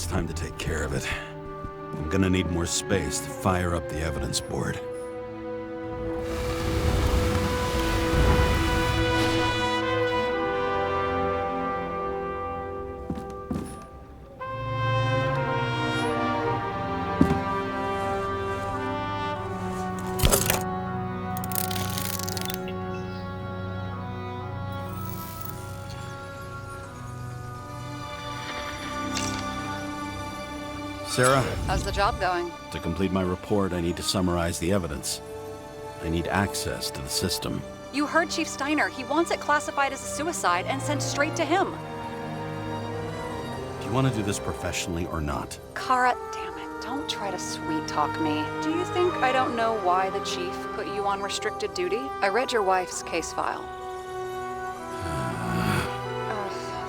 time to take care of it. I'm gonna need more space to fire up the evidence board. Sarah? How's the job going? To complete my report, I need to summarize the evidence. I need access to the system. You heard Chief Steiner. He wants it classified as a suicide and sent straight to him. Do you want to do this professionally or not? Kara, damn it. Don't try to sweet-talk me. Do you think I don't know why the Chief put you on restricted duty? I read your wife's case file.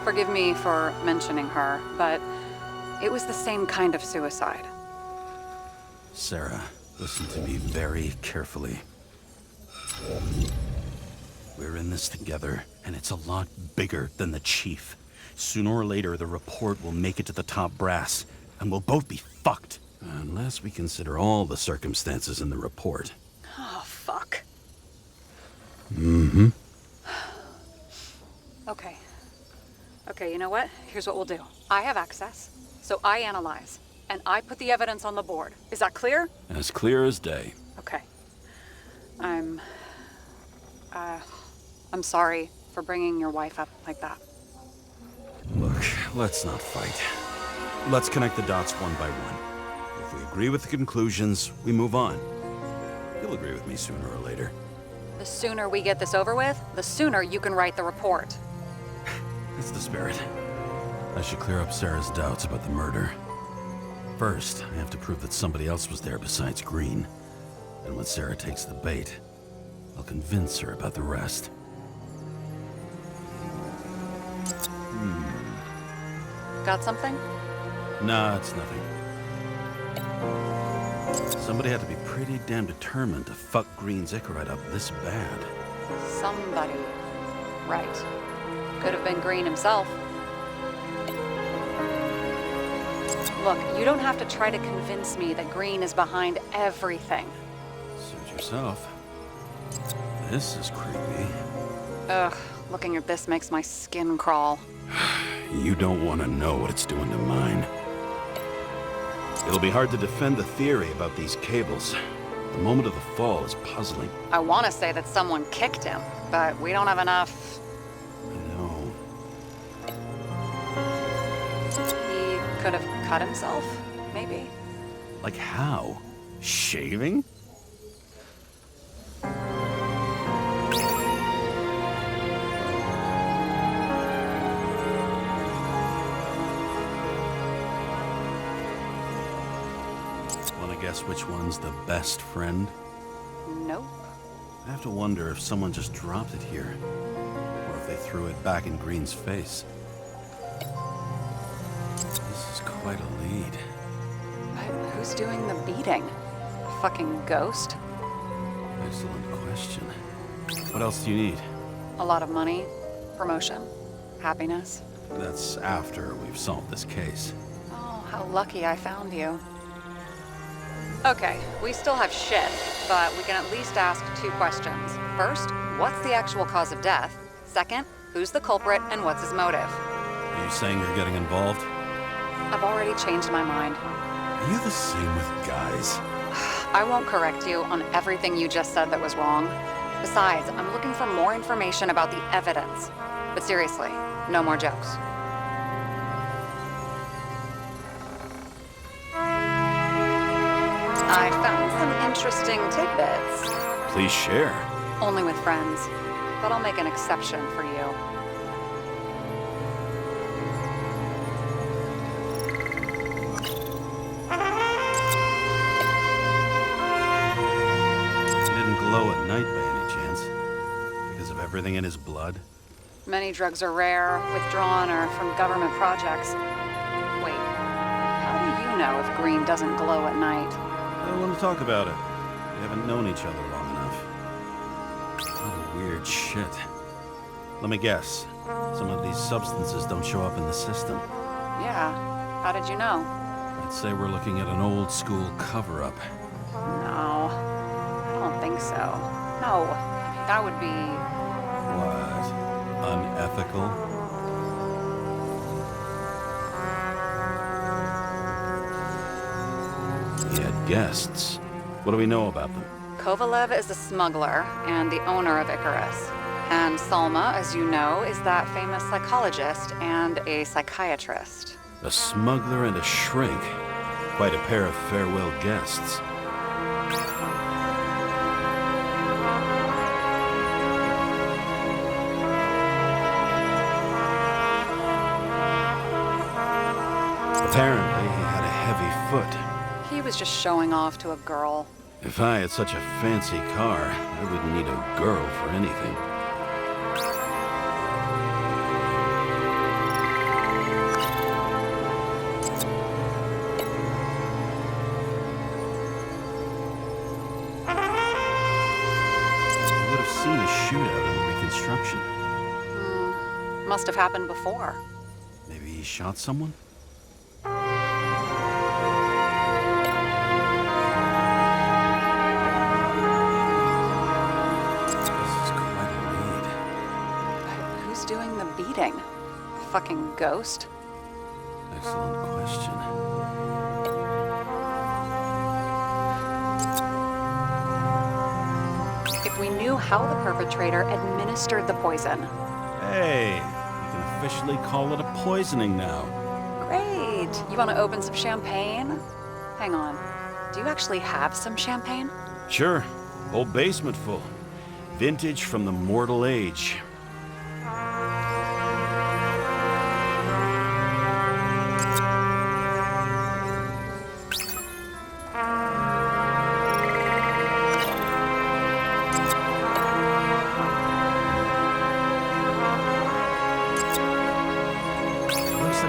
Forgive me for mentioning her, but it was the same kind of suicide. Sarah, listen to me very carefully. We're in this together, and it's a lot bigger than the Chief. Sooner or later, the report will make it to the top brass, and we'll both be fucked. Unless we consider all the circumstances in the report. Oh, fuck. Mm-hmm. Okay, you know what? Here's what we'll do. I have access, so I analyze, and I put the evidence on the board. Is that clear? As clear as day. Okay. I'm sorry for bringing your wife up like that. Look, let's not fight. Let's connect the dots one by one. If we agree with the conclusions, we move on. You'll agree with me sooner or later. The sooner we get this over with, the sooner you can write the report. That's the spirit. I should clear up Sarah's doubts about the murder. First, I have to prove that somebody else was there besides Green. And when Sarah takes the bait, I'll convince her about the rest. Got something? Nah, it's nothing. Somebody had to be pretty damn determined to fuck Green's Icarite up this bad. Somebody. Right. Could have been Green himself. Look, you don't have to try to convince me that Green is behind everything. Suit yourself. This is creepy. Ugh, looking at this makes my skin crawl. You don't want to know what it's doing to mine. It'll be hard to defend the theory about these cables. The moment of the fall is puzzling. I want to say that someone kicked him, but we don't have enough. I know. He could have cut himself, maybe. Like how? Shaving? Guess which one's the best friend? Nope. I have to wonder if someone just dropped it here, or if they threw it back in Green's face. This is quite a lead. But who's doing the beating? A fucking ghost? Excellent question. What else do you need? A lot of money, promotion, happiness. That's after we've solved this case. Oh, how lucky I found you. Okay, we still have shit, but we can at least ask 2 questions. First, what's the actual cause of death? Second, who's the culprit and what's his motive? Are you saying you're getting involved? I've already changed my mind. Are you the same with guys? I won't correct you on everything you just said that was wrong. Besides, I'm looking for more information about the evidence. But seriously, no more jokes. I found some interesting tidbits. Please share. Only with friends, but I'll make an exception for you. He didn't glow at night by any chance? Because of everything in his blood? Many drugs are rare, withdrawn, or from government projects. Wait, how do you know if Green doesn't glow at night? I don't want to talk about it. We haven't known each other long enough. What weird shit. Let me guess. Some of these substances don't show up in the system. Yeah, How did you know? I'd say we're looking at an old school cover-up. No, I don't think so. No, that would be... What? Unethical? He had guests. What do we know about them? Kovalev is a smuggler and the owner of Icarus. And Salma, as you know, is that famous psychologist and a psychiatrist. A smuggler and a shrink. Quite a pair of farewell guests. Apparently, he had a heavy foot. He was just showing off to a girl. If I had such a fancy car, I wouldn't need a girl for anything. I would have seen a shootout in the reconstruction. Must have happened before. Maybe he shot someone? Doing the beating? A fucking ghost? Excellent question. If we knew how the perpetrator administered the poison. Hey, we can officially call it a poisoning now. Great. You want to open some champagne? Hang on. Do you actually have some champagne? Sure. Whole basement full. Vintage from the mortal age.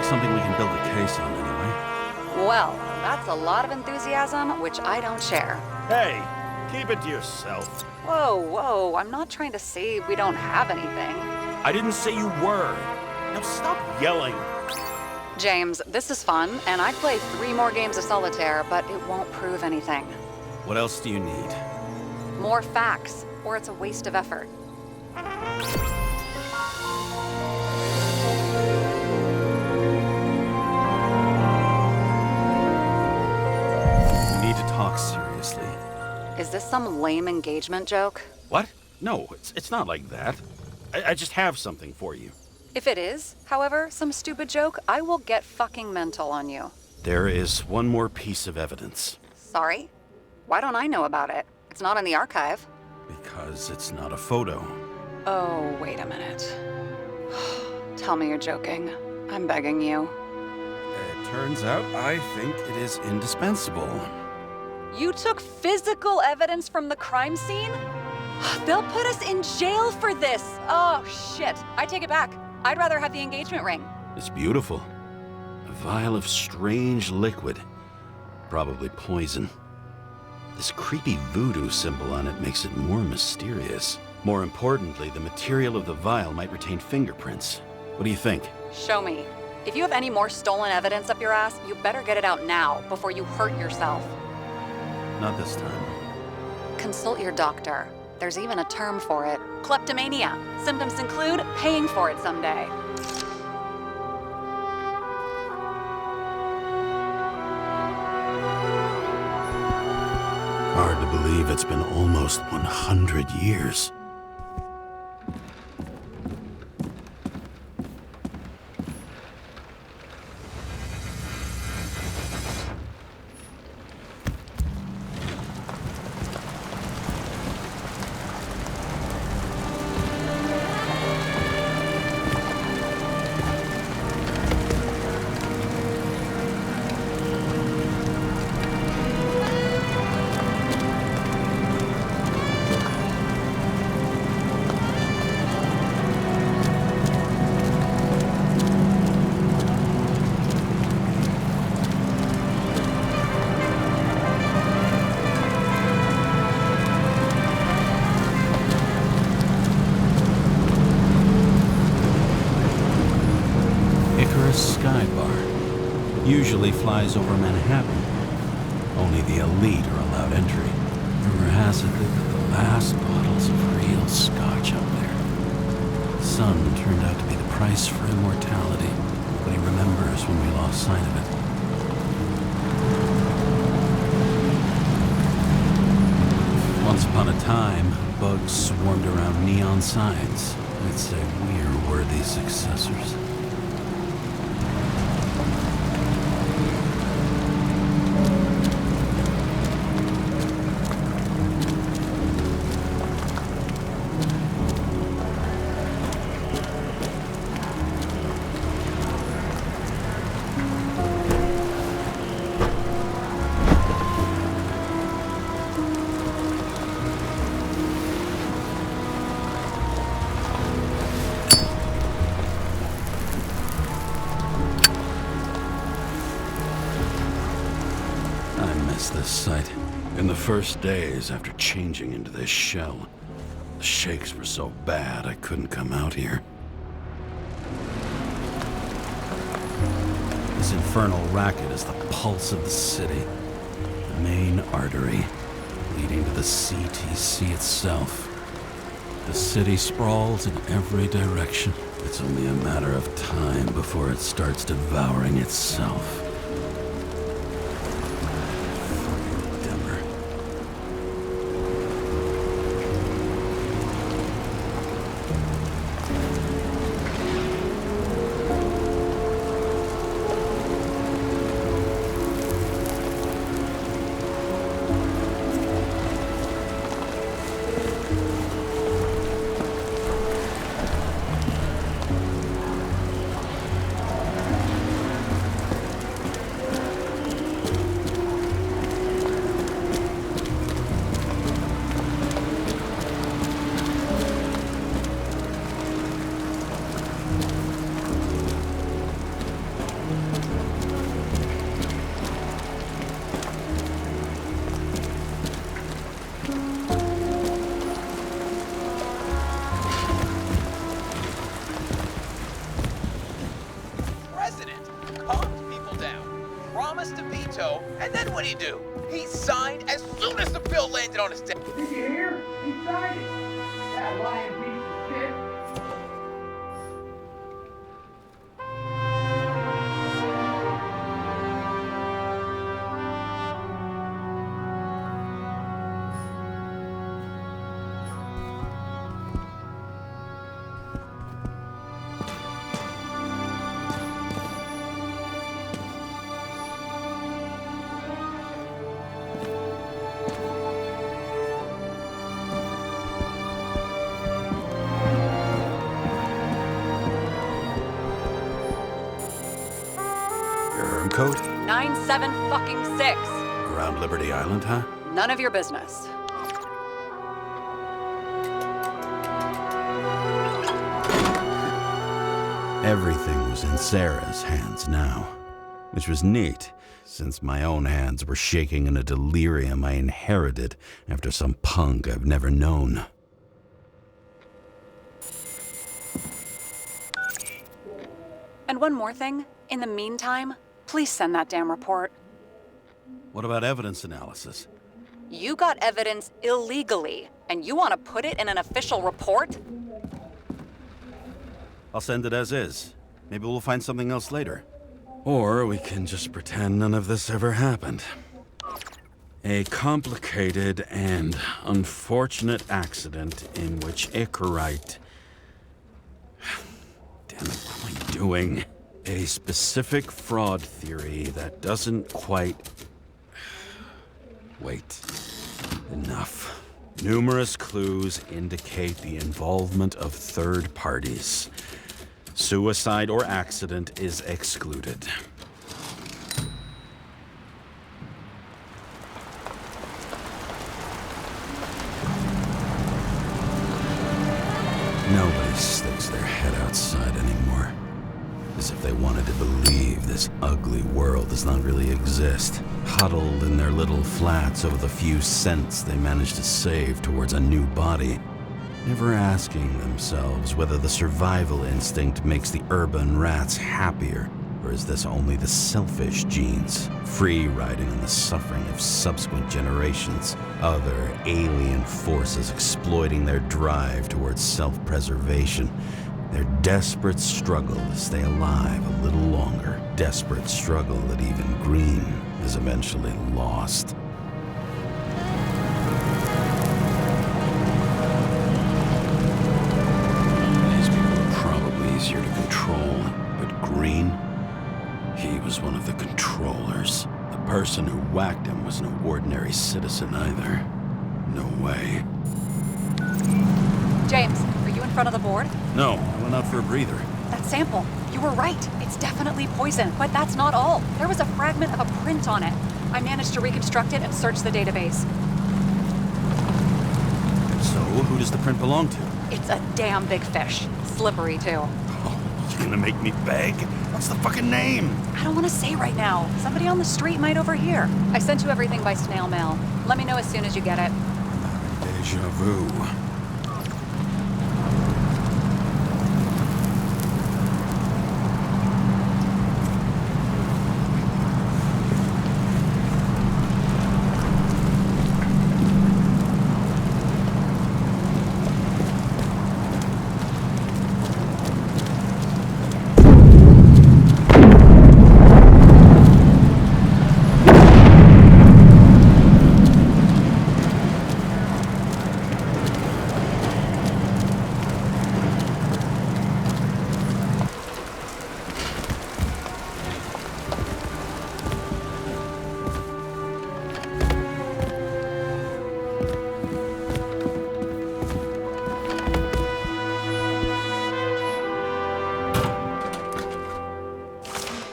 Something we can build a case on anyway. Well, that's a lot of enthusiasm, which I don't share. Hey, keep it to yourself. Whoa, I'm not trying to say we don't have anything. I didn't say you were. Now stop yelling. James, this is fun, and I'd play 3 more games of solitaire, but it won't prove anything. What else do you need? More facts, or it's a waste of effort. Talk seriously. Is this some lame engagement joke? What? No, it's not like that. I just have something for you. If it is, however, some stupid joke, I will get fucking mental on you. There is one more piece of evidence. Sorry? Why don't I know about it? It's not in the archive. Because it's not a photo. Oh, wait a minute. Tell me you're joking. I'm begging you. It turns out I think it is indispensable. You took physical evidence from the crime scene? They'll put us in jail for this. Oh, shit. I take it back. I'd rather have the engagement ring. It's beautiful. A vial of strange liquid. Probably poison. This creepy voodoo symbol on it makes it more mysterious. More importantly, the material of the vial might retain fingerprints. What do you think? Show me. If you have any more stolen evidence up your ass, you better get it out now before you hurt yourself. Not this time. Consult your doctor. There's even a term for it. Kleptomania. Symptoms include paying for it someday. Hard to believe it's been almost 100 years. Usually flies over Manhattan. Only the elite are allowed entry. Rumor has it they put the last bottles of real scotch up there. The sun turned out to be the price for immortality. Nobody remembers when we lost sight of it. Once upon a time, bugs swarmed around neon signs. I'd say we're worthy successors. This site. In the first days after changing into this shell, the shakes were so bad I couldn't come out here. This infernal racket is the pulse of the city, the main artery leading to the CTC itself. The city sprawls in every direction. It's only a matter of time before it starts devouring itself. And then what'd he do? He signed as soon as the bill landed on his desk. Did you hear? He signed it. That lying piece of shit. Code? 97-fucking-6. Around Liberty Island, huh? None of your business. Everything was in Sarah's hands now, which was neat, since my own hands were shaking in a delirium I inherited after some punk I've never known. And one more thing. In the meantime, please send that damn report. What about evidence analysis? You got evidence illegally, and you want to put it in an official report? I'll send it as is. Maybe we'll find something else later. Or we can just pretend none of this ever happened. A complicated and unfortunate accident in which Icarite... Damn it, what am I doing? A specific fraud theory that doesn't quite... Wait. Enough. Numerous clues indicate the involvement of third parties. Suicide or accident is excluded. Nobody sticks their head outside anymore. As if they wanted to believe this ugly world does not really exist. Huddled in their little flats over the few cents they managed to save towards a new body. Never asking themselves whether the survival instinct makes the urban rats happier, or Or is this only the selfish genes, free riding on the suffering of subsequent generations? Other alien forces exploiting their drive towards self-preservation. Their desperate struggle to stay alive a little longer. Desperate struggle that even Green is eventually lost. These people are probably easier to control, but Green? He was one of the controllers. The person who whacked him was no ordinary citizen either. No way. James, are you in front of the board? No, I went out for a breather. That sample. You were right. It's definitely poison, but that's not all. There was a fragment of a print on it. I managed to reconstruct it and search the database. So, who does the print belong to? It's a damn big fish. Slippery, too. Oh, you're gonna make me beg? What's the fucking name? I don't want to say right now. Somebody on the street might overhear. I sent you everything by snail mail. Let me know as soon as you get it. Deja vu.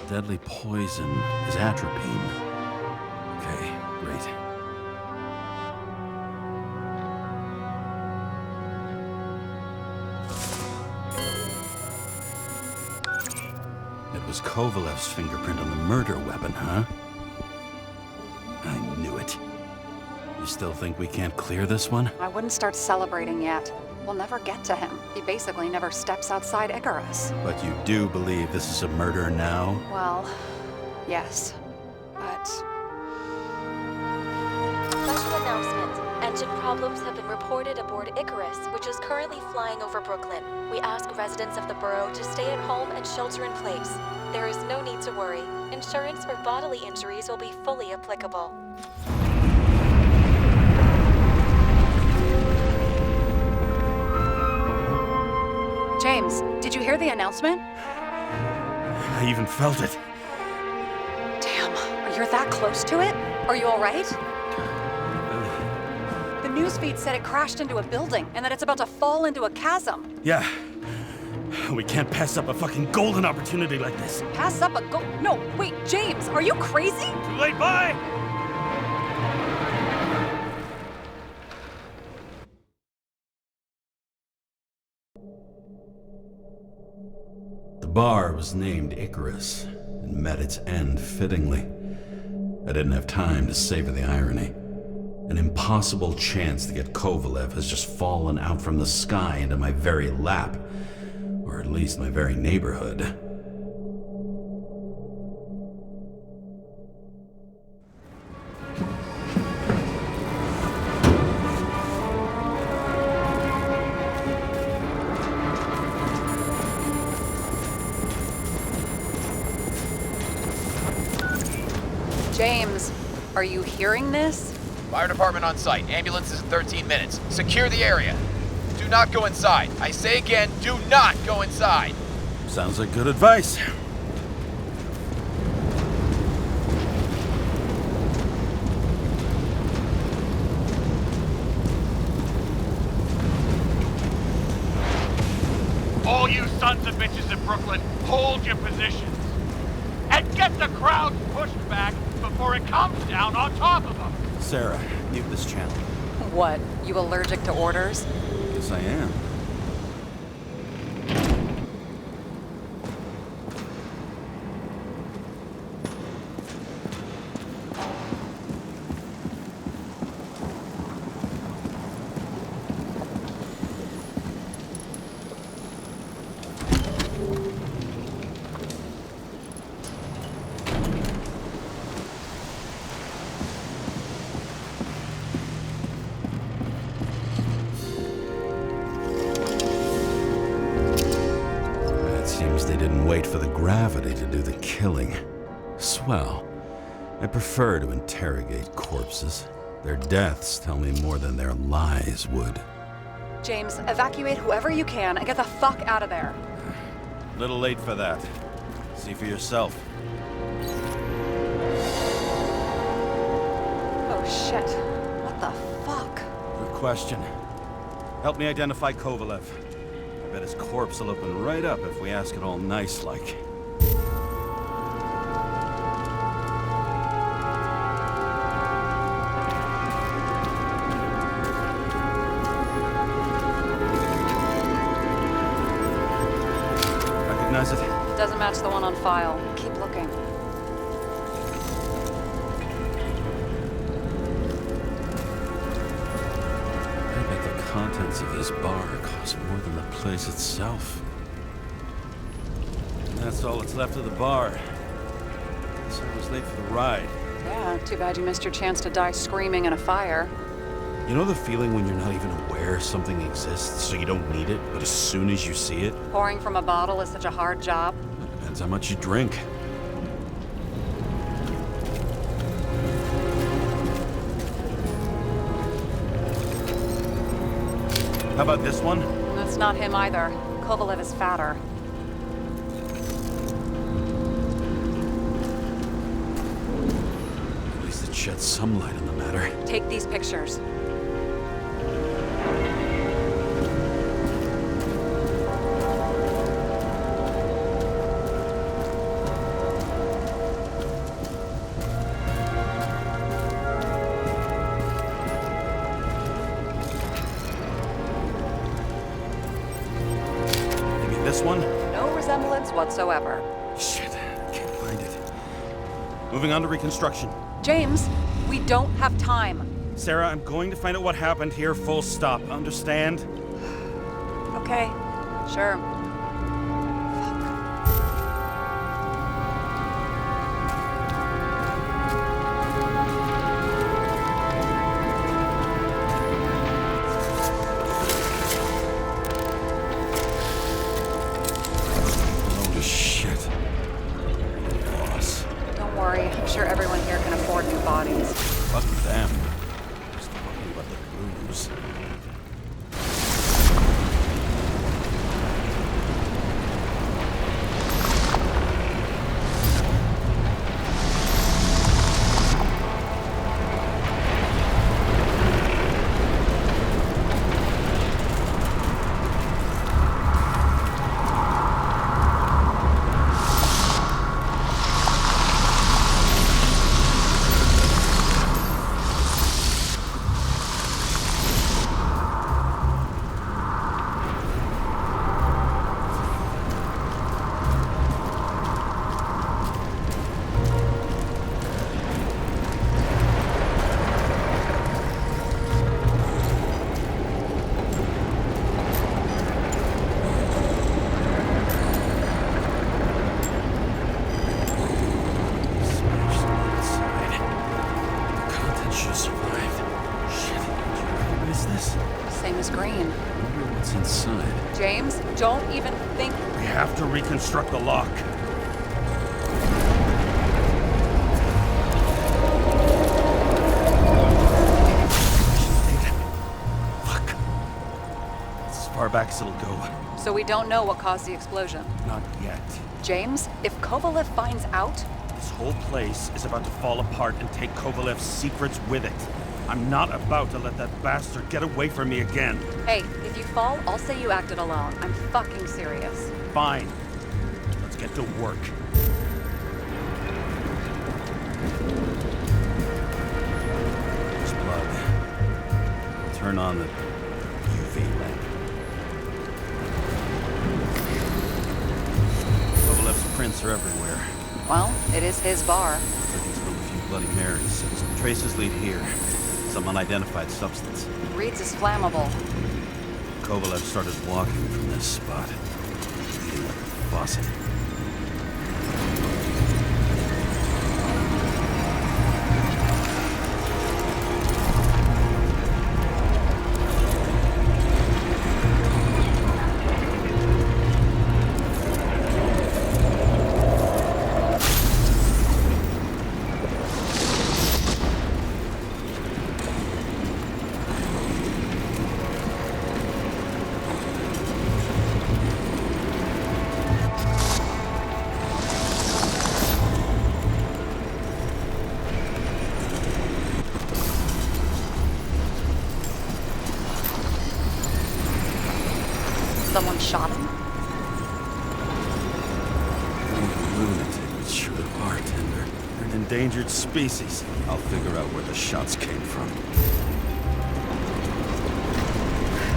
Deadly poison is atropine. Okay, great. It was Kovalev's fingerprint on the murder weapon, huh? I knew it. You still think we can't clear this one? I wouldn't start celebrating yet. We'll never get to him. He basically never steps outside Icarus. But you do believe this is a murder now? Well, yes. But... Special announcement. Engine problems have been reported aboard Icarus, which is currently flying over Brooklyn. We ask residents of the borough to stay at home and shelter in place. There is no need to worry. Insurance for bodily injuries will be fully applicable. James, did you hear the announcement? I even felt it. Damn, you're that close to it? Are you all right? The newsfeed said it crashed into a building and that it's about to fall into a chasm. Yeah. We can't pass up a fucking golden opportunity like this. Pass up a No, wait, James, are you crazy? Too late, bye! The bar was named Icarus and met its end fittingly. I didn't have time to savor the irony. An impossible chance to get Kovalev has just fallen out from the sky into my very lap, or at least my very neighborhood. James, are you hearing this? Fire department on site. Ambulance is in 13 minutes. Secure the area. Do not go inside. I say again, do not go inside. Sounds like good advice. All you sons of bitches in Brooklyn, hold your positions. And get the crowd pushed back before it comes down on top of them. Sarah, mute this channel. What, you allergic to orders? Yes, I am. do the killing. Swell. I prefer to interrogate corpses. Their deaths tell me more than their lies would. James, evacuate whoever you can and get the fuck out of there. Little late for that. See for yourself. Oh shit. What the fuck? Good question. Help me identify Kovalev. I bet his corpse will open right up if we ask it all nice-like. Recognize it? Doesn't match the one on file. Keep looking. I bet the contents of this bar cost more than the place itself. And that's all that's left of the bar. Guess I was late for the ride. Yeah, too bad you missed your chance to die screaming in a fire. You know the feeling when you're not even aware something exists, so you don't need it, but as soon as you see it? Pouring from a bottle is such a hard job. Depends how much you drink. How about this one? That's not him either. Kovalev is fatter. At least it sheds some light on the matter. Take these pictures. Maybe this one? No resemblance whatsoever. Shit, I can't find it. Moving on to reconstruction. James, we don't have time. Sarah, I'm going to find out what happened here, full stop. Understand? Okay, sure. Load of shit. Boss. Don't worry, I'm sure everyone here can afford new bodies. Fuck them. Just talking about the booze. James, don't even think... We have to reconstruct the lock. Fuck. It's as far back as it'll go. So we don't know what caused the explosion. Not yet. James, if Kovalev finds out... This whole place is about to fall apart and take Kovalev's secrets with it. I'm not about to let that bastard get away from me again. Hey, if you fall, I'll say you acted alone. I'm fucking serious. Fine. Let's get to work. There's blood. I'll turn on the UV lamp. Kovalev's prints are everywhere. Well, it is his bar. He's from a few Bloody Marys, so some traces lead here. Some unidentified substance. Reed's is flammable. Kovalev started walking from this spot, leading like a faucet. Someone shot him? A lunatic would shoot a bartender. They're an endangered species. I'll figure out where the shots came from.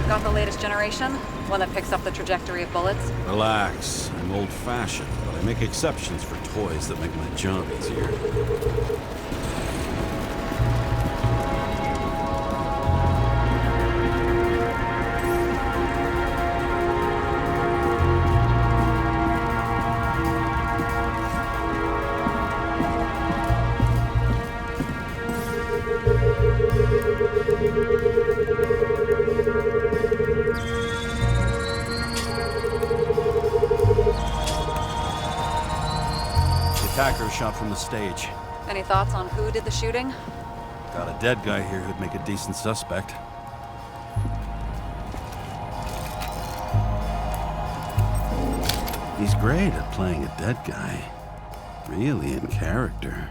Got the latest generation? One that picks up the trajectory of bullets? Relax. I'm old-fashioned, but I make exceptions for toys that make my job easier. Attacker shot from the stage. Any thoughts on who did the shooting? Got a dead guy here who'd make a decent suspect. He's great at playing a dead guy. Really in character.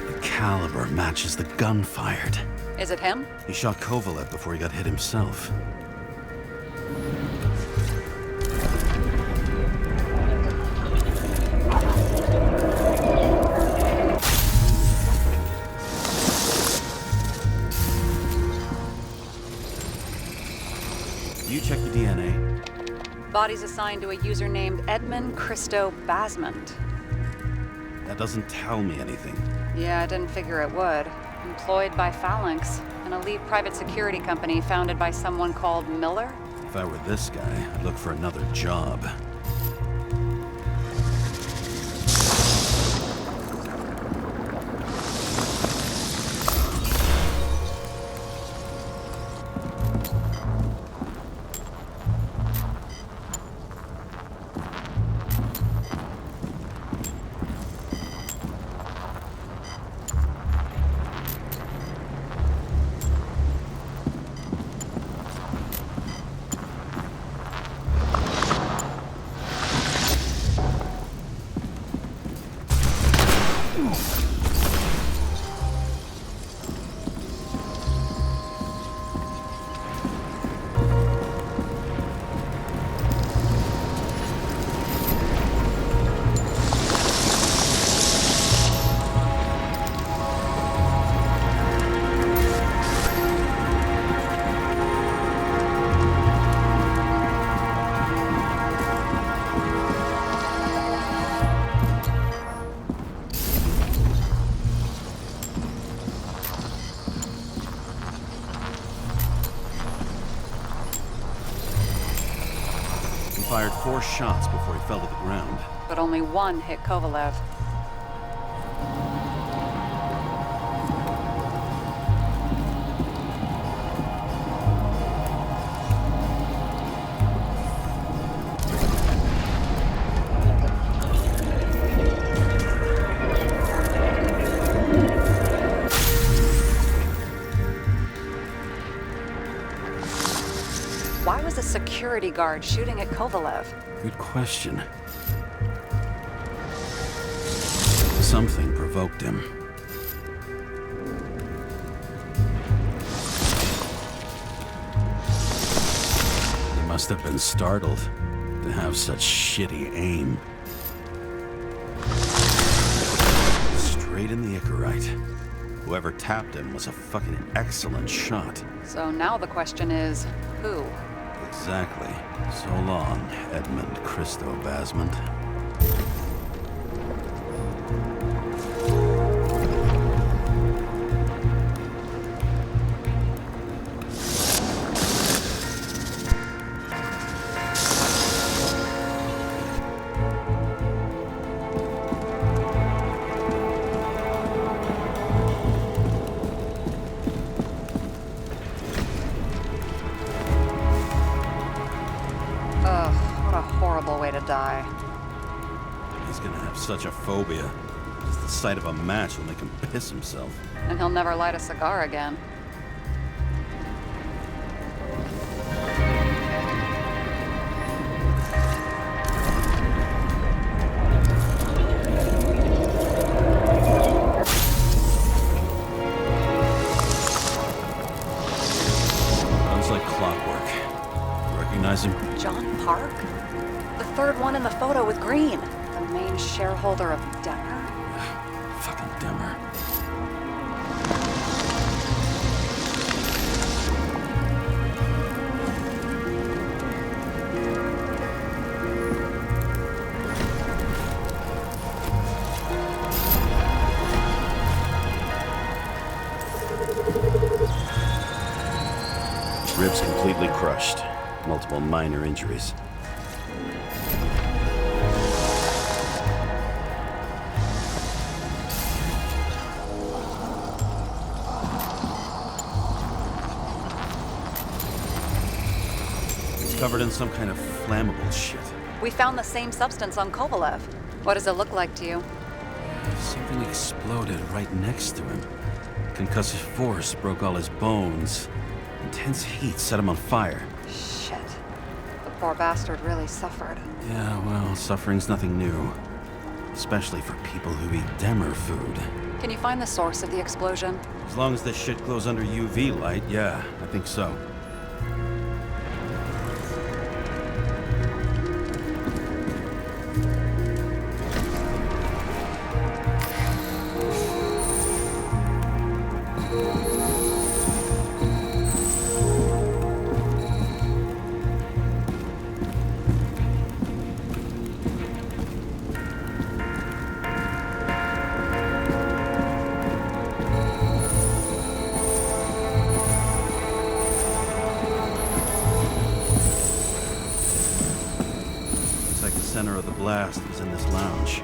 The caliber matches the gun fired. Is it him? He shot Kovalev before he got hit himself. You check the DNA. Body's assigned to a user named Edmund Christo Basmond. That doesn't tell me anything. Yeah, I didn't figure it would. Employed by Phalanx, an elite private security company founded by someone called Miller? If I were this guy, I'd look for another job. Fired 4 shots before he fell to the ground. But only one hit Kovalev. Why was a security guard shooting at Kovalev? Good question. Something provoked him. He must have been startled to have such shitty aim. Straight in the Icarite. Whoever tapped him was a fucking excellent shot. So now the question is, who? Exactly. So long, Edmund Christo Basmond. Way to die. He's gonna have such a phobia. Just the sight of a match will make him piss himself. And he'll never light a cigar again. clockwork. Recognize him? John Park? The third one in the photo with Green. The main shareholder of Denner? Fucking Demmer. Ribs completely crushed. Multiple minor injuries. It's covered in some kind of flammable shit. We found the same substance on Kovalev. What does it look like to you? Something exploded right next to him. Concussive force broke all his bones. Intense heat set him on fire. Shit. The poor bastard really suffered. Yeah, well, suffering's nothing new. Especially for people who eat Demmer food. Can you find the source of the explosion? As long as this shit glows under UV light, yeah, I think so. Center of the blast was in this lounge.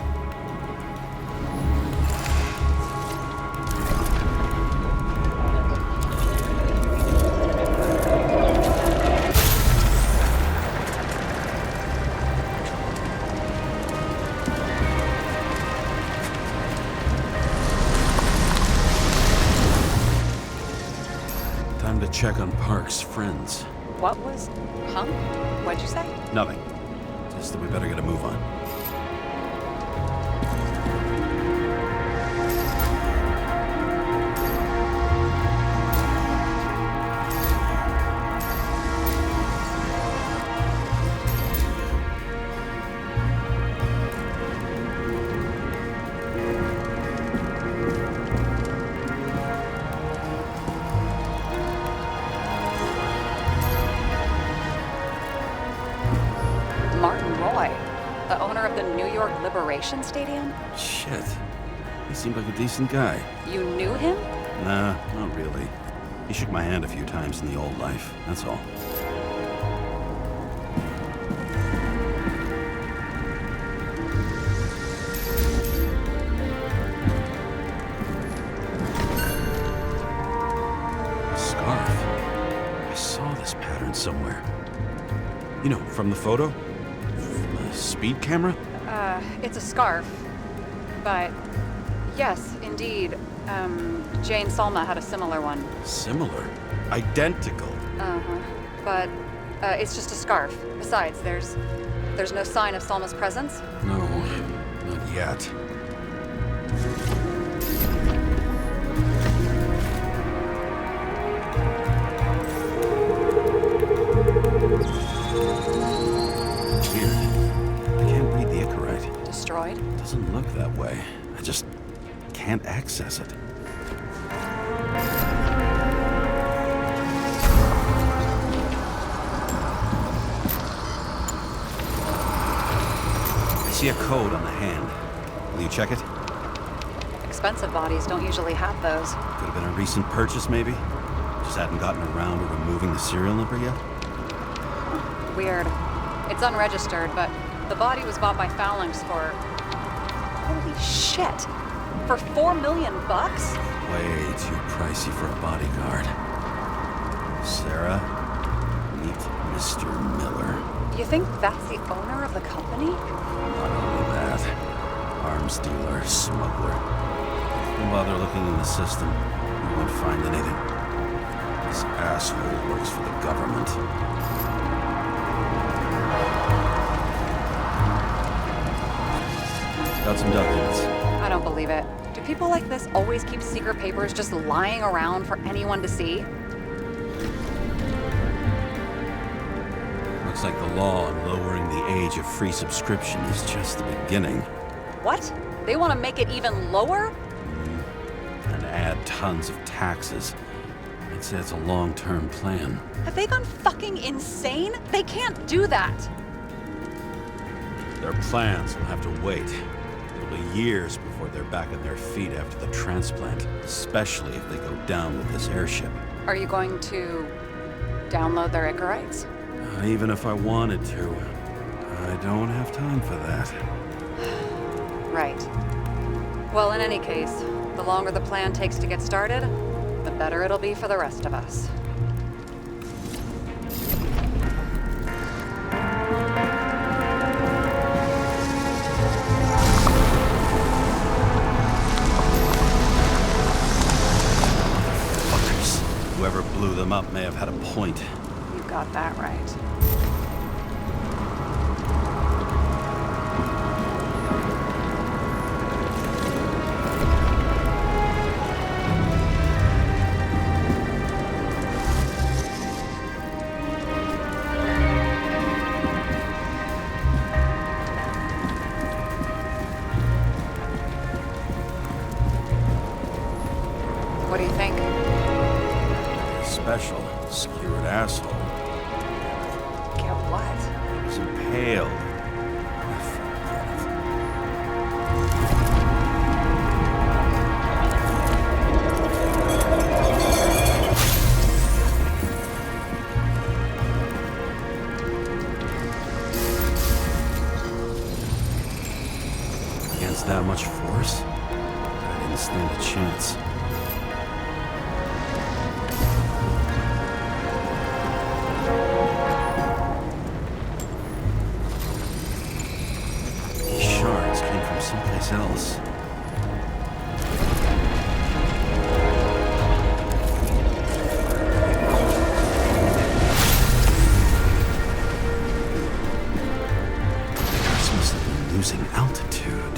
Time to check on Park's friends. What was... Huh? What'd you say? Nothing. Just that we better get a move on. The owner of the New York Liberation Stadium? Shit. He seemed like a decent guy. You knew him? Nah, not really. He shook my hand a few times in the old life, that's all. Scarf. I saw this pattern somewhere. You know, from the photo? Speed camera? It's a scarf. But, yes, indeed. Jane Salma had a similar one. Similar? Identical? Uh-huh. But, it's just a scarf. Besides, there's no sign of Salma's presence? No, not yet. Doesn't look that way. I just can't access it. I see a code on the hand. Will you check it? Expensive bodies don't usually have those. Could have been a recent purchase, maybe? Just hadn't gotten around to removing the serial number yet? Weird. It's unregistered, but the body was bought by Phalanx for... Holy shit! For $4 million bucks? Way too pricey for a bodyguard. Sarah, meet Mr. Miller. You think that's the owner of the company? Not only that, arms dealer, smuggler. Don't bother looking in the system. You won't find anything. This asshole works for the government. Got some documents. I don't believe it. Do people like this always keep secret papers just lying around for anyone to see? Looks like the law on lowering the age of free subscription is just the beginning. What? They want to make it even lower? And add tons of taxes. I'd say it's a long-term plan. Have they gone fucking insane? They can't do that! Their plans will have to wait. It'll be years before they're back on their feet after the transplant, especially if they go down with this airship. Are you going to download their Icarites? Even if I wanted to, I don't have time for that. Right. Well, in any case, the longer the plan takes to get started, the better it'll be for the rest of us. Fuckers. Whoever blew them up may have had a point. You got that right. What do you think? Special, skewered asshole. Get what? He was impaled. Against that much force, I didn't stand a chance. Someplace else. This must have been losing altitude.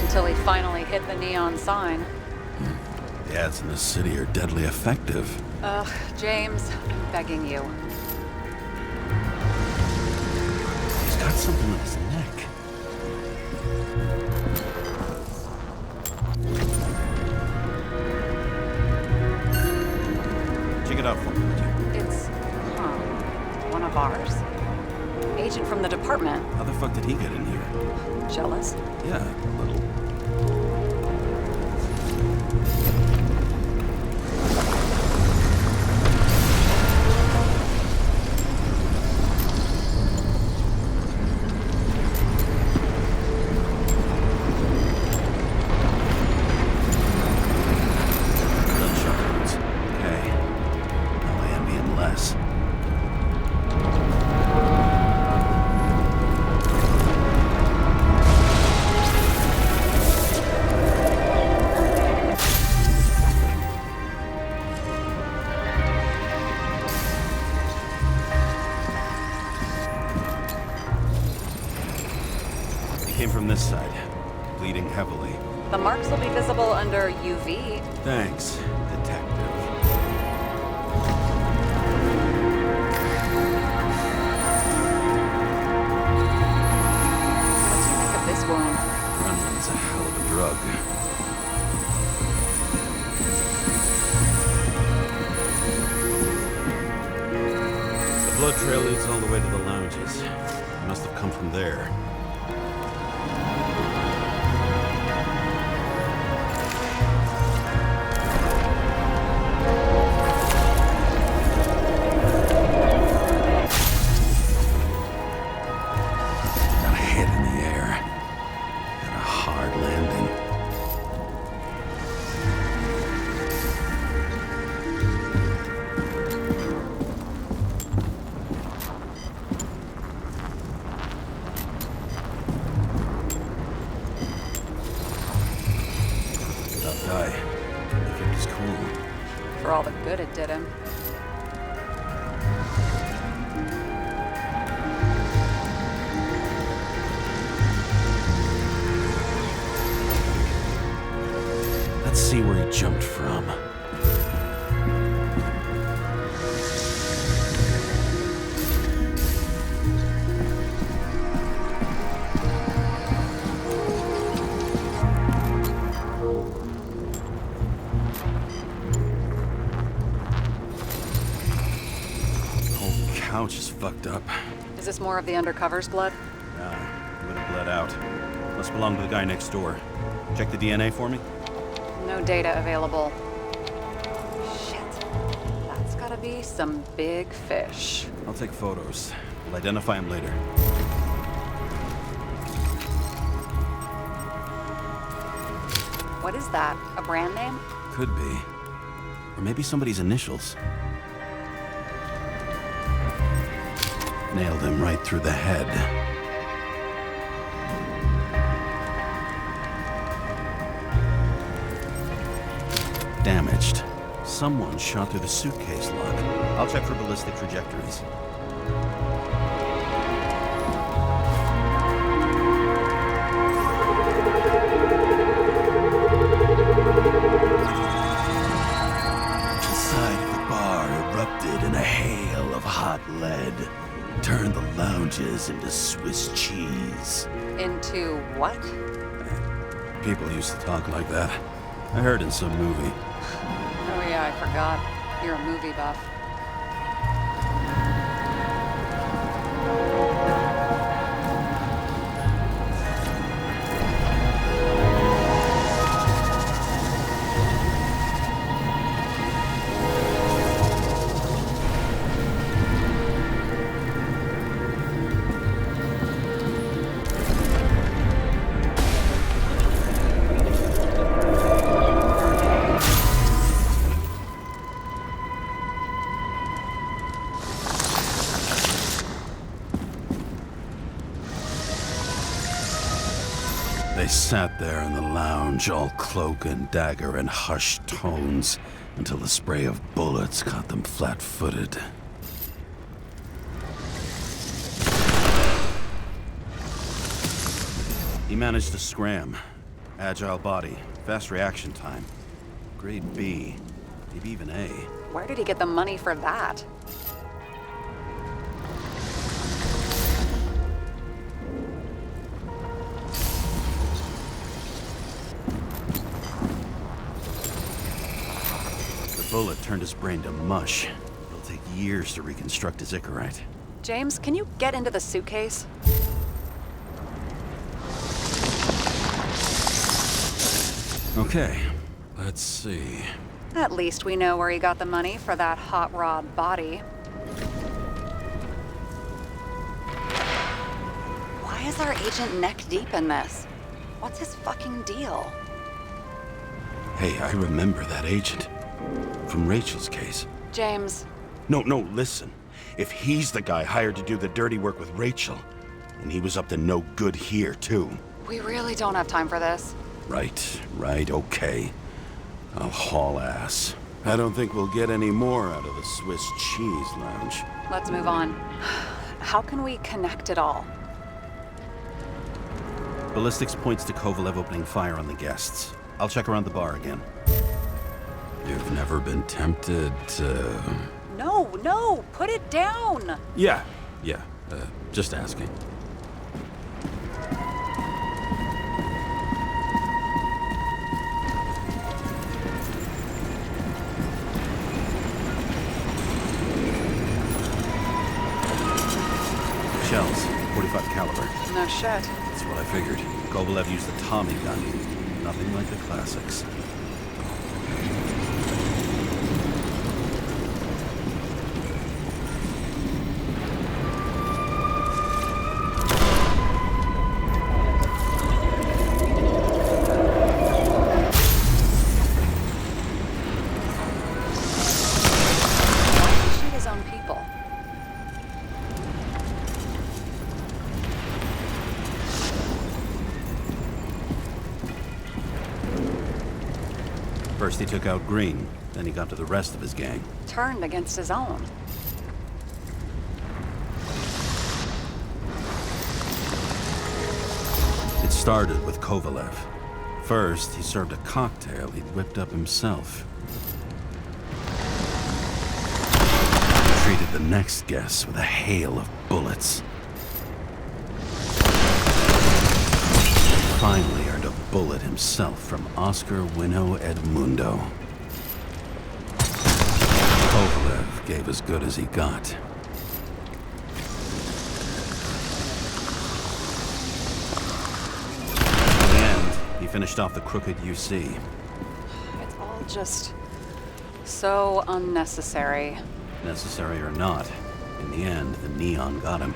Until he finally hit the neon sign. The ads in this city are deadly effective. Ugh, James, I'm begging you. He's got something on his neck. Check it out for me, would you? It's, one of ours. Agent from the department. How the fuck did he get in here? Jealous? Yeah, a little. Came from this side, bleeding heavily. The marks will be visible under UV. Thanks, detective. What do you think of this wound? Adrenaline's a hell of a drug. The blood trail leads all the way to the lounges. It must have come from there. Guy. He kept his cool. For all the good it did him. That's Let's see where he jumped from. Whole couch is fucked up. Is this more of the undercover's blood? Nah, would have bled out. Must belong to the guy next door. Check the DNA for me? No data available. Shit. That's gotta be some big fish. I'll take photos. We'll identify him later. What is that? A brand name? Could be. Or maybe somebody's initials. Nailed him right through the head. Damaged. Someone shot through the suitcase lock. I'll check for ballistic trajectories. The side of the bar erupted in a hail of hot lead. Turned the lounges into Swiss cheese. Into what? People used to talk like that. I heard in some movie. Oh yeah, I forgot. You're a movie buff. They sat there in the lounge, all cloak and dagger and hushed tones, until the spray of bullets caught them flat-footed. He managed to scram. Agile body, fast reaction time. Grade B, maybe even A. Where did he get the money for that? The bullet turned his brain to mush. It'll take years to reconstruct his Icarite. James, can you get into the suitcase? Okay, let's see. At least we know where he got the money for that hot rod body. Why is our agent neck deep in this? What's his fucking deal? Hey, I remember that agent. From Rachel's case. James, No, listen. If he's the guy hired to do the dirty work with Rachel, and he was up to no good here, too. we really don't have time for this. Right, okay. I'll haul ass. I don't think we'll get any more out of the Swiss cheese lounge. Let's move on. How can we connect it all? Ballistics points to Kovalev opening fire on the guests. I'll check around the bar again. You've never been tempted to... No, put it down! Yeah, just asking. Shells, 45 caliber. No shit. That's what I figured. Kovalev used a Tommy gun. Nothing like the classics. Why did he shoot his own people? First he took out Green, then he got to the rest of his gang. Turned against his own. It started with Kovalev. First, he served a cocktail he'd whipped up himself. He treated the next guest with a hail of bullets. Finally earned a bullet himself from Oscar Winnow Edmundo. Kovalev gave as good as he got. In the end, he finished off the crooked UC. It's all just so unnecessary. Necessary or not, in the end, the neon got him.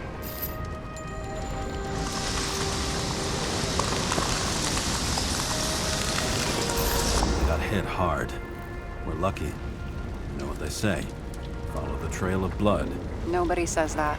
He got hit hard. We're lucky. You know what they say. Follow the trail of blood. Nobody says that.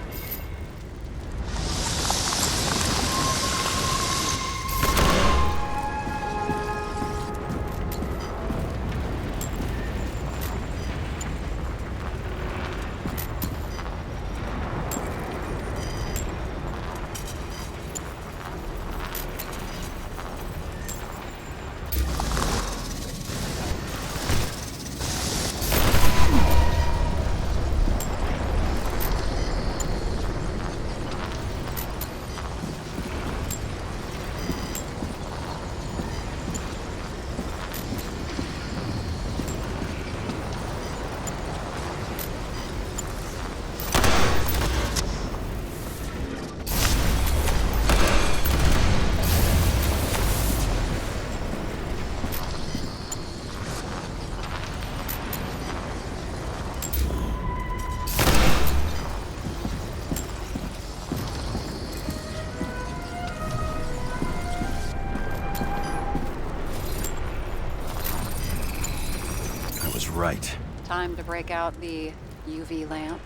Right. Time to break out the UV lamp.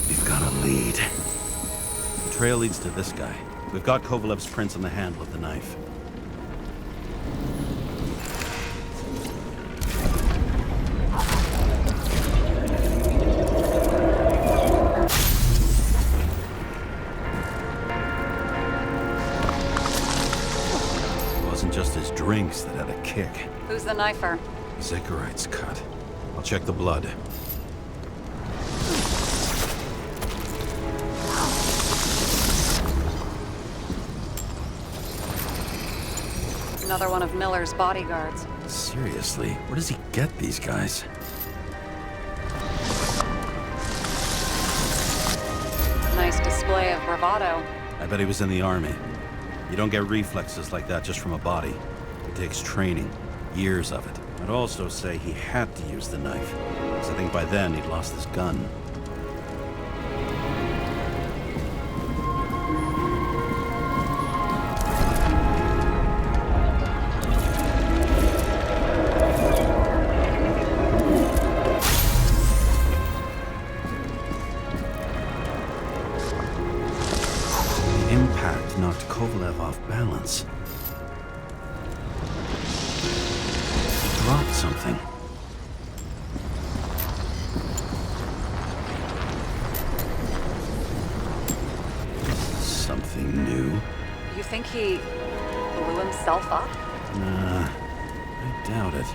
We've got a lead. The trail leads to this guy. We've got Kovalev's prints on the handle of the knife. Just his drinks that had a kick. Who's the knifer? Zacharites cut. I'll check the blood. Another one of Miller's bodyguards. Seriously, where does he get these guys? Nice display of bravado. I bet he was in the army. You don't get reflexes like that just from a body. It takes training, years of it. I'd also say he had to use the knife, because I think by then he'd lost his gun. The impact knocked Kovalev off balance. He dropped something. Something new? You think he blew himself up? Nah, I doubt it.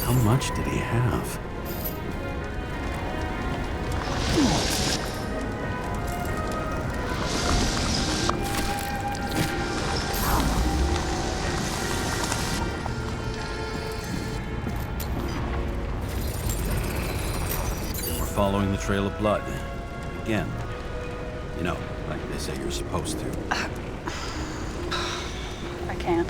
How much did he have? We're following the trail of blood. Again. You know, like they say you're supposed to. I can't.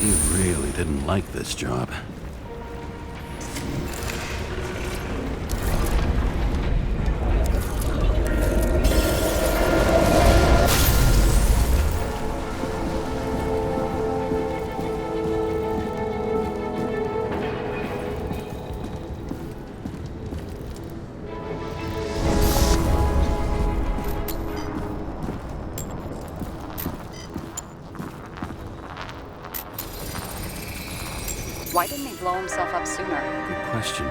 You really didn't like this job. Why didn't he blow himself up sooner? Good question.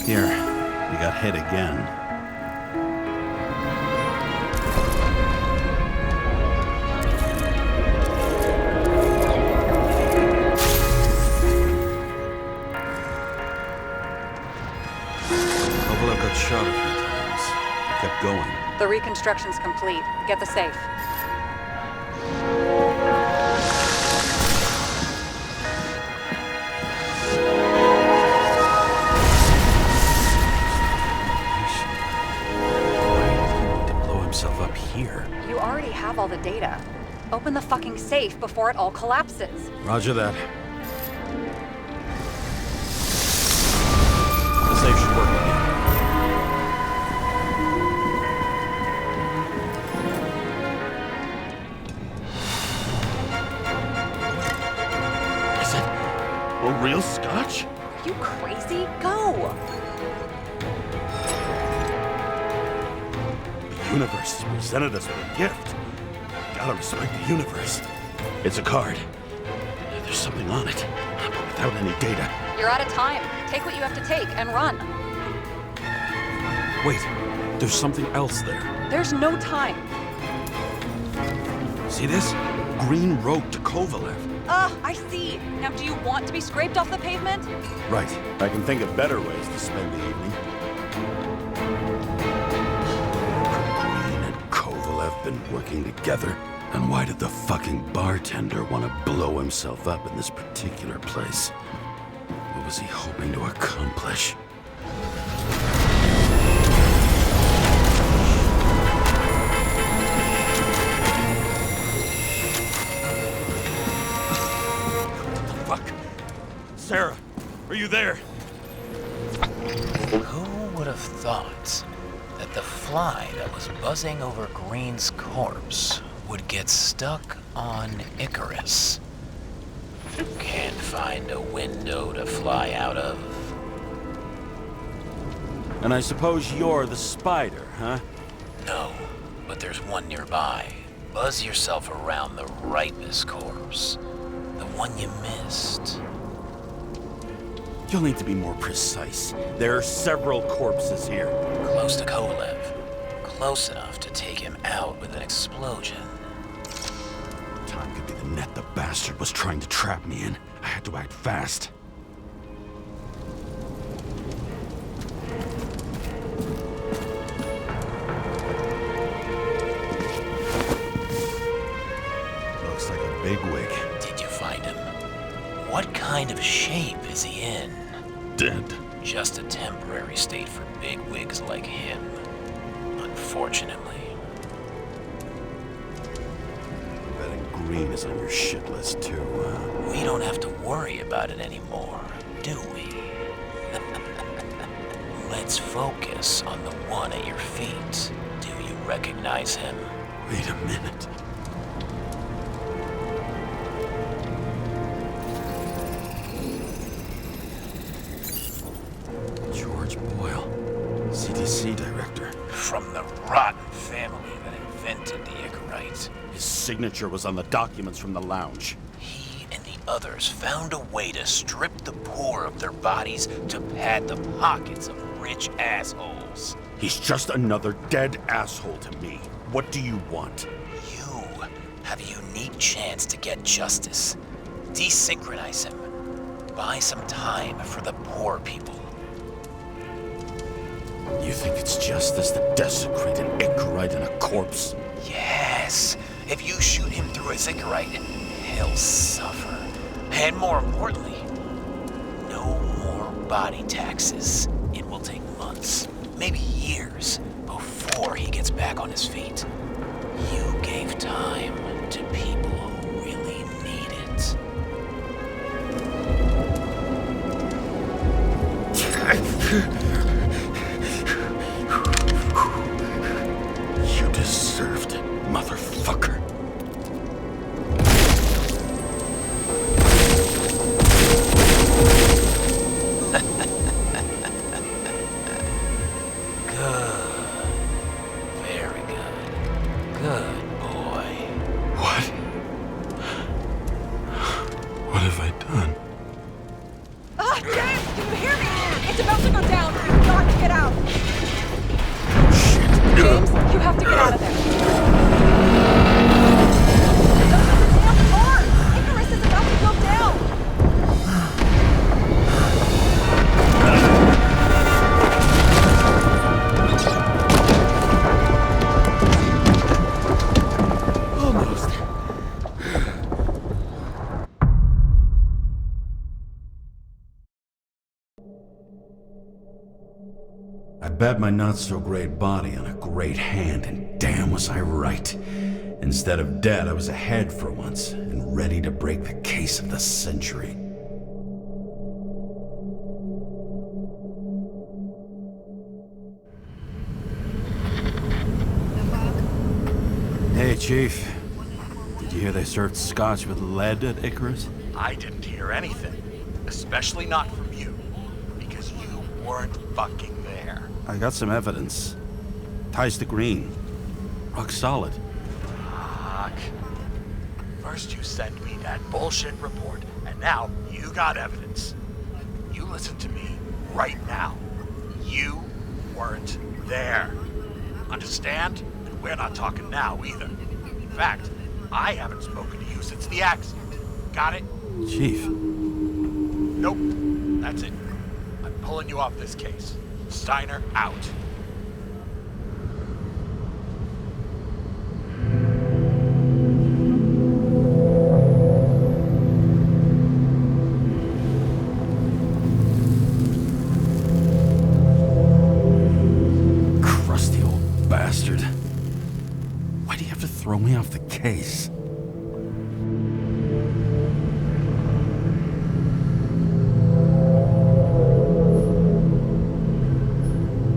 Here, we got hit again. Kovalev got shot a few times. Kept going. The reconstruction's complete. Get the safe. Here. You already have all the data. Open the fucking safe before it all collapses. Roger that. The safe should work again. Is it a real scotch? Are you crazy? Go! The universe has presented us with a gift. Gotta respect the universe. It's a card. There's something on it, but without any data. You're out of time. Take what you have to take and run. Wait, there's something else there. There's no time. See this? Green road to Kovalev. I see. Now, do you want to be scraped off the pavement? Right. I can think of better ways to spend the evening. Green and Kovalev been working together. And why did the fucking bartender want to blow himself up in this particular place? What was he hoping to accomplish? Fuck. Sarah, are you there? Who would have thought that the fly that was buzzing over Green's corpse would get stuck on Icarus? Can't find a window to fly out of. And I suppose you're the spider, huh? No, but there's one nearby. Buzz yourself around the ripest corpse. The one you missed. You'll need to be more precise. There are several corpses here. Close to Kovalev. Close enough to take him out with an explosion. Time could be the net the bastard was trying to trap me in. I had to act fast. Looks like a bigwig. Did you find him? What kind of shape is he in? Dead. Just a temporary state for bigwigs like him. Unfortunately. Betting Green is on your shit list too, huh? We don't have to worry about it anymore, do we? Let's focus on the one at your feet. Do you recognize him? Wait a minute. George Boyle, CDC director. From the rotten family that invented the Icarite. His signature was on the documents from the lounge. He and the others found a way to strip the poor of their bodies to pad the pockets of rich assholes. He's just another dead asshole to me. What do you want? You have a unique chance to get justice. Desynchronize him. Buy some time for the poor people. You think it's justice to desecrate an Icarite and a corpse? Yes. If you shoot him through his Icarite, he'll suffer. And more importantly, no more body taxes. It will take months, maybe years, before he gets back on his feet. You gave time to people who really need it. bet my not-so-great body on a great hand, and damn was I right. Instead of dead, I was ahead for once, and ready to break the case of the century. Hey, Chief. Did you hear they served scotch with lead at Icarus? I didn't hear anything. Especially not from you. Because you weren't fucking there. I got some evidence. Ties to Green. Rock solid. Fuck. First you send me that bullshit report, and now you got evidence. You listen to me right now. You weren't there. Understand? And we're not talking now either. In fact, I haven't spoken to you since the accident. Got it? Chief. Nope. That's it. I'm pulling you off this case. Steiner out. Crusty old bastard. Why do you have to throw me off the case?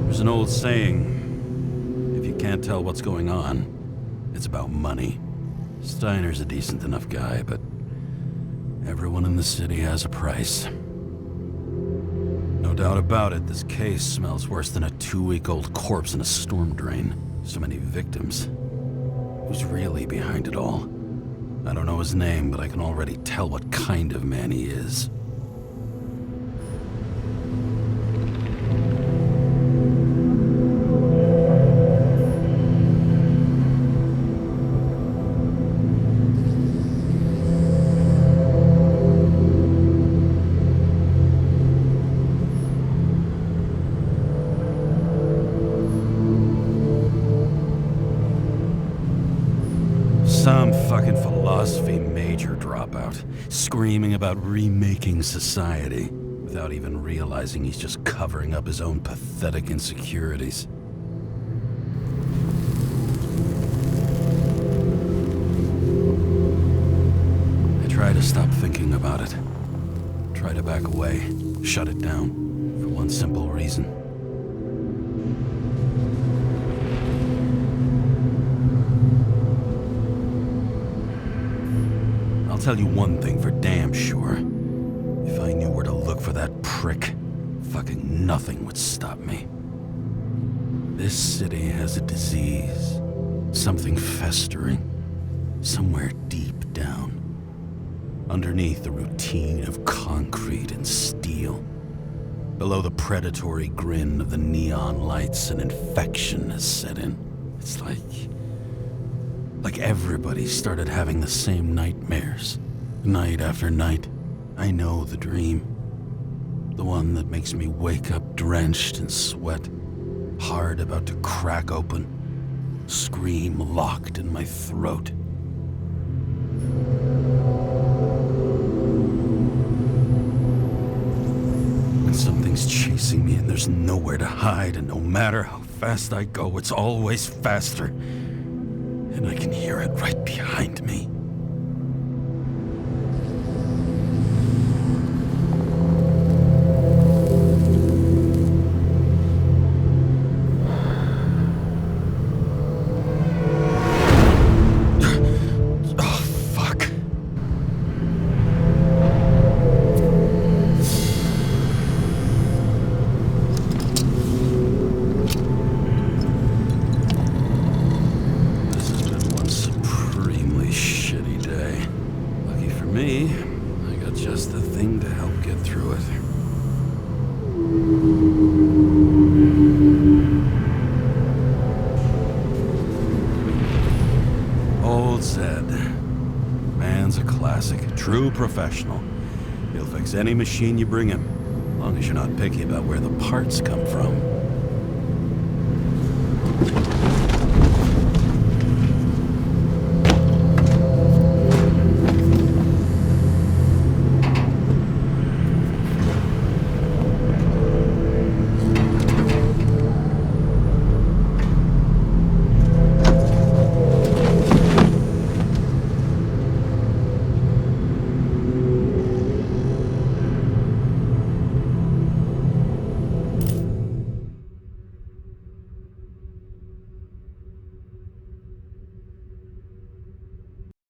There's an old saying, if you can't tell what's going on, it's about money. Steiner's a decent enough guy, but everyone in the city has a price. No doubt about it, this case smells worse than a 2-week-old corpse in a storm drain. So many victims. Who's really behind it all? I don't know his name, but I can already tell what kind of man he is. Some fucking philosophy major dropout, screaming about remaking society, without even realizing he's just covering up his own pathetic insecurities. I try to stop thinking about it. Try to back away, shut it down, for one simple reason. I'll tell you one thing for damn sure. If I knew where to look for that prick, fucking nothing would stop me. This city has a disease. Something festering. Somewhere deep down. Underneath the routine of concrete and steel. Below the predatory grin of the neon lights, an infection has set in. It's like everybody started having the same nightmares, night after night. I know the dream. The one that makes me wake up drenched in sweat, heart about to crack open, scream locked in my throat. When something's chasing me and there's nowhere to hide, and no matter how fast I go, it's always faster. And I can hear it right behind me. Oh, fuck. Me, I got just the thing to help get through it. Old Zed. Man's a classic, a true professional. He'll fix any machine you bring him, as long as you're not picky about where the parts come from.